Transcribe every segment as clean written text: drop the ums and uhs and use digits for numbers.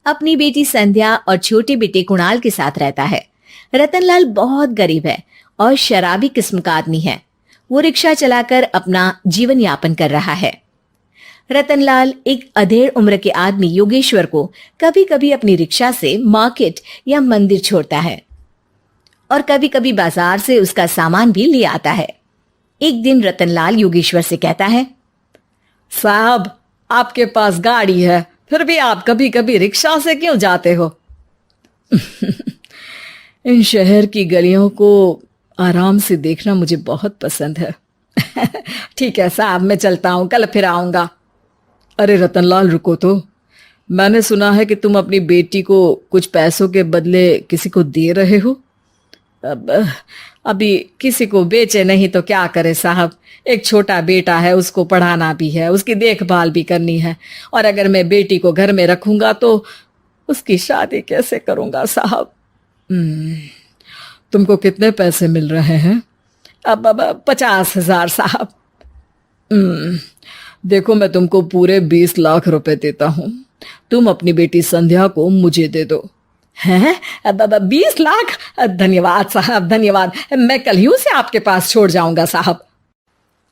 अपनी बेटी संध्या और छोटे बेटे कुणाल के साथ रहता है। रतनलाल बहुत गरीब है और शराबी किस्म का आदमी है। वो रिक्शा चलाकर अपना जीवन यापन कर रहा है। रतनलाल एक अधेड़ उम्र के आदमी योगेश्वर को कभी कभी अपनी रिक्शा से मार्केट या मंदिर छोड़ता है और कभी कभी बाजार से उसका सामान भी ले आता है। एक दिन रतनलाल योगेश्वर से कहता है, साहब, आपके पास गाड़ी है, फिर भी आप कभी कभी रिक्शा से क्यों जाते हो? इन शहर की गलियों को आराम से देखना मुझे बहुत पसंद है। ठीक है साहब, मैं चलता हूँ, कल फिर आऊंगा। अरे रतनलाल, रुको तो। मैंने सुना है कि तुम अपनी बेटी को कुछ पैसों के बदले किसी को दे रहे हो। अभी किसी को बेचे नहीं तो क्या करे साहब। एक छोटा बेटा है, उसको पढ़ाना भी है, उसकी देखभाल भी करनी है, और अगर मैं बेटी को घर में रखूंगा तो उसकी शादी कैसे करूंगा साहब। तुमको कितने पैसे मिल रहे हैं? अब 50,000 साहब। देखो, मैं तुमको पूरे 20 लाख रुपए देता हूँ। तुम अपनी बेटी संध्या को मुझे दे दो। हैं? 20 लाख? धन्यवाद साहब, धन्यवाद। मैं कल ही उसे आपके पास छोड़ जाऊंगा साहब।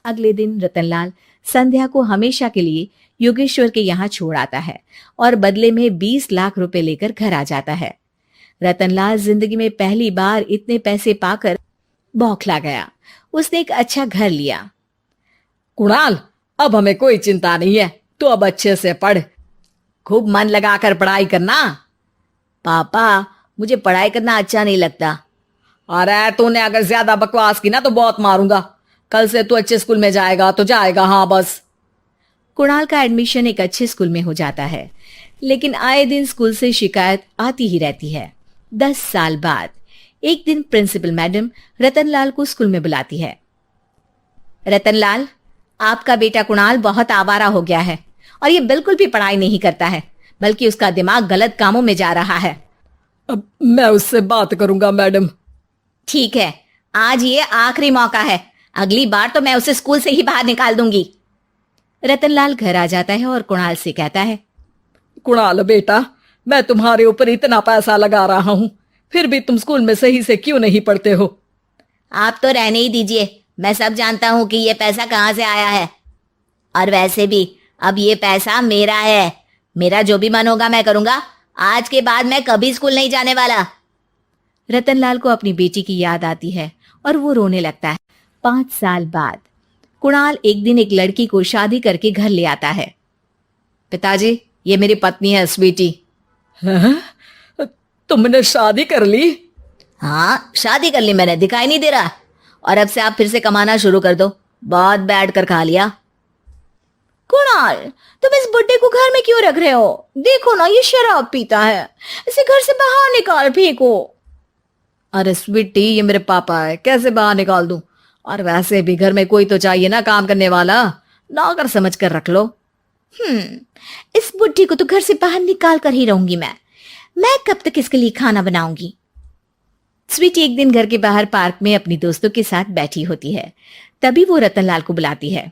अगले दिन रतनलाल संध्या को हमेशा के लिए योगेश्वर के यहाँ छोड़ आता है और बदले में 20 लाख रुपए लेकर घर आ जाता है। रतनलाल जिंदगी में पहली बार इतने पैसे पाकर बौखला गया। उसने एक अच्छा घर लिया। कुणाल, अब हमें कोई चिंता नहीं है, तो अब अच्छे से पढ़, खूब मन लगाकर पढ़ाई करना। पापा, मुझे पढ़ाई करना अच्छा नहीं लगता। अरे तूने अगर ज्यादा बकवास की ना तो बहुत मारूंगा। कल से तू अच्छे स्कूल में जाएगा तो जाएगा, हाँ बस। कुणाल का एडमिशन एक अच्छे स्कूल में हो जाता है, लेकिन आए दिन स्कूल से शिकायत आती ही रहती है। 10 साल बाद एक दिन प्रिंसिपल मैडम रतनलाल को स्कूल में बुलाती है। रतनलाल, आपका बेटा कुणाल बहुत आवारा हो गया है और ये बिल्कुल भी पढ़ाई नहीं करता है, बल्कि उसका दिमाग गलत कामों में जा रहा है। अब मैं उससे बात करूंगा मैडम। ठीक है, आज ये आखिरी मौका है, अगली बार तो मैं उसे स्कूल से ही बाहर निकाल दूंगी। रतनलाल घर आ जाता है और कुणाल से कहता है, कुणाल बेटा, मैं तुम्हारे ऊपर इतना पैसा लगा रहा हूं, फिर भी तुम स्कूल में सही से क्यों नहीं पढ़ते हो? आप तो रहने ही दीजिए, मैं सब जानता हूं कि ये पैसा कहां से आया है। और वैसे भी अब ये पैसा मेरा है, मेरा जो भी मन होगा मैं करूंगा। आज के बाद मैं कभी स्कूल नहीं जाने वाला। रतनलाल को अपनी बेटी की याद आती है और वो रोने लगता है। 5 साल बाद कुणाल एक दिन एक लड़की को शादी करके घर ले आता है। पिताजी, ये मेरी पत्नी है स्वीटी। तुमने शादी कर ली? हाँ, शादी कर ली मैंने, दिखाई नहीं दे रहा? और अब से आप फिर से कमाना शुरू कर दो, बहुत बैठ कर खा लिया। कुणाल, तुम इस बुड्ढे को घर में क्यों रख रहे हो? देखो ना, ये शराब पीता है, इसे घर से बाहर निकाल फेंको। अरे स्वीटी, ये मेरे पापा है, कैसे बाहर निकाल दूं? और वैसे भी घर में कोई तो चाहिए ना काम करने वाला, नौकर समझ कर रख लो। इस बुड्ढी को तो घर से बाहर निकाल कर ही रहूंगी मैं कब तक इसके लिए खाना बनाऊंगी? स्वीटी एक दिन घर के बाहर पार्क में अपनी दोस्तों के साथ बैठी होती है। तभी वो रतनलाल को बुलाती है।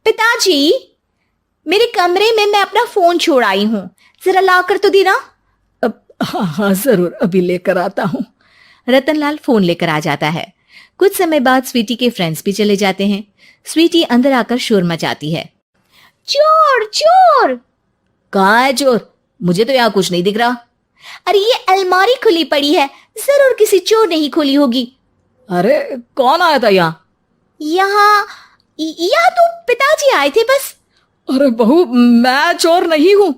पिताजी, मेरे कमरे में मैं अपना फोन छोड़ आई हूँ, जरा लाकर तो देना। हाँ जरूर, अभी लेकर आता हूँ। रतनलाल फोन लेकर आ जाता है। कुछ समय बाद स्वीटी के फ्रेंड्स भी चले जाते हैं। स्वीटी अंदर आकर शोर मचाती है। चोर चोर! कहाँ है चोर? मुझे तो यहाँ कुछ नहीं दिख रहा। अरे ये अलमारी खुली पड़ी है, जरूर किसी चोर ने ही खोली होगी। अरे कौन आया था यहाँ? यहाँ तो पिताजी आए थे बस। अरे बहू, मैं चोर नहीं हूँ।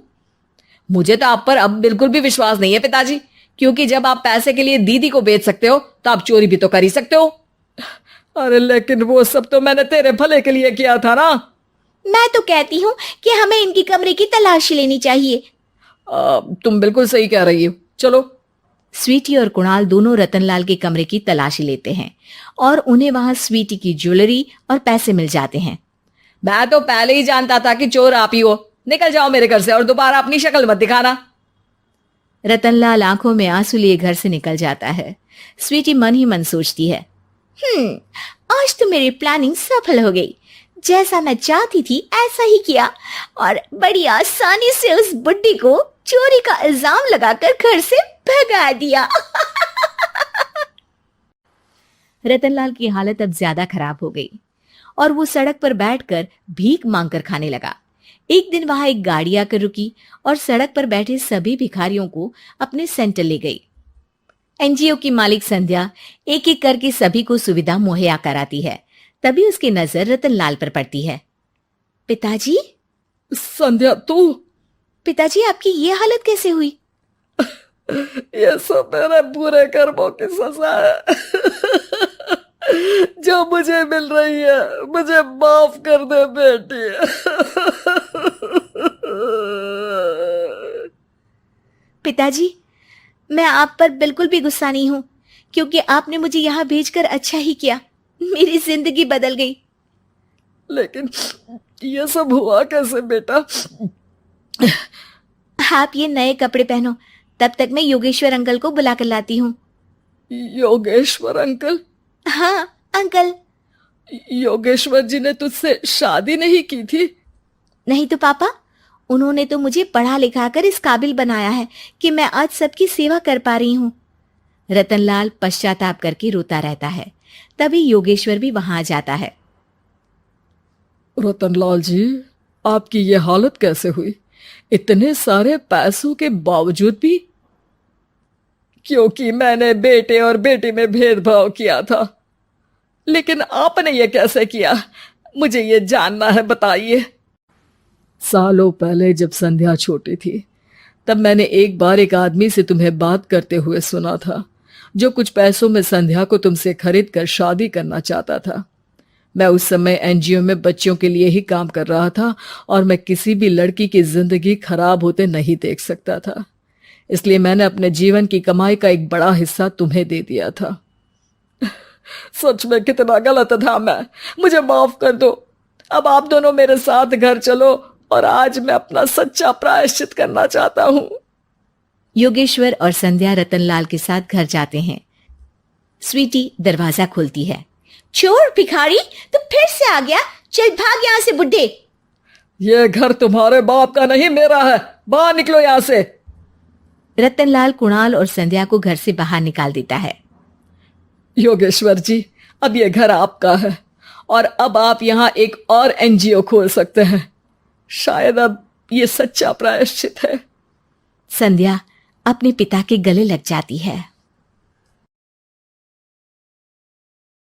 मुझे तो आप पर अब बिल्कुल भी विश्वास नहीं है पिताजी, क्योंकि जब आप पैसे के लिए दीदी को बेच सकते हो तो आप चोरी भी तो कर ही सकते हो। अरे लेकिन वो सब तो मैंने तेरे भले के लिए किया था ना। मैं तो कहती हूँ कि हमें इनकी कमरे की तलाशी लेनी चाहिए। तुम बिल्कुल सही कह रही हो, चलो। स्वीटी और कुणाल दोनों रतनलाल के कमरे की तलाशी लेते हैं और उन्हें वहां स्वीटी की ज्वेलरी और पैसे मिल जाते हैं। मैं तो पहले ही जानता था कि चोर आप ही हो। निकल जाओ मेरे घर से और दोबारा अपनी शक्ल मत दिखाना। रतनलाल आंखों में आंसू लिए घर से निकल जाता है। स्वीटी मन ही मन सोचती है, आज तो मेरी प्लानिंग सफल हो गई। जैसा मैं चाहती थी ऐसा ही किया और बड़ी आसानी से उस बुड्ढी को चोरी का इल्जाम लगाकर घर से भगा दिया। रतनलाल की हालत अब ज्यादा खराब हो गई और वो सड़क पर बैठकर भीख मांगकर खाने लगा। एक दिन वहां एक गाड़ी आकर रुकी और सड़क पर बैठे सभी भिखारियों को अपने सेंटर ले गई। एनजीओ की मालिक संध्या एक एक करके सभी को सुविधा मुहैया कराती है। तभी उसकी नजर रतनलाल पर पड़ती है। पिताजी, संध्या तू? पिताजी आपकी ये हालत कैसे हुई? ये सब मेरे बुरे कर्मों की सजा है जो मुझे मिल रही है। मुझे माफ कर दे बेटी। पिताजी, मैं आप पर बिल्कुल भी गुस्सा नहीं हूं, क्योंकि आपने मुझे यहाँ भेजकर अच्छा ही किया। मेरी जिंदगी बदल गई। लेकिन ये सब हुआ कैसे बेटा? आप ये नए कपड़े पहनो, तब तक मैं योगेश्वर अंकल को बुला कर लाती हूँ। योगेश्वर अंकल? हाँ अंकल। योगेश्वर जी ने तुझसे शादी नहीं की थी? नहीं तो पापा, उन्होंने तो मुझे पढ़ा लिखा कर इस काबिल बनाया है कि मैं आज सबकी सेवा कर पा रही हूँ। रतनलाल पश्चाताप करके रोता रहता है। तभी योगेश्वर भी वहां आ जाता है। रतनलाल जी, आपकी ये हालत कैसे हुई? इतने सारे पैसों के बावजूद भी? क्योंकि मैंने बेटे और बेटी में भेदभाव किया था। लेकिन आपने ये कैसे किया? मुझे ये जानना है, बताइए। सालों पहले जब संध्या छोटी थी, तब मैंने एक बार एक आदमी से तुम्हें बात करते हुए सुना था, जो कुछ पैसों में संध्या को तुमसे खरीद कर शादी करना चाहता था। मैं उस समय एनजीओ में बच्चों के लिए ही काम कर रहा था और मैं किसी भी लड़की की जिंदगी खराब होते नहीं देख सकता था। इसलिए मैंने अपने जीवन की कमाई का एक बड़ा हिस्सा तुम्हें दे दिया था। सच में कितना गलत था मैं। मुझे माफ कर दो। अब आप दोनों मेरे साथ घर चलो और आज मैं अपना सच्चा प्रायश्चित करना चाहता हूं। योगेश्वर और संध्या रतनलाल के साथ घर जाते हैं। स्वीटी दरवाजा खोलती है। चोर भिखारी, तू फिर से आ गया? चल भाग यहाँ से बुड्ढे। ये घर तुम्हारे बाप का नहीं, मेरा है। बाहर निकलो यहाँ से। रतनलाल कुणाल और संध्या को घर से बाहर निकाल देता है। योगेश्वर जी, अब ये घर आपका है और अब आप यहाँ एक और एनजीओ खोल सकते हैं। शायद अब ये सच्चा प्रायश्चित है। संध्या अपने पिता के गले लग जाती है।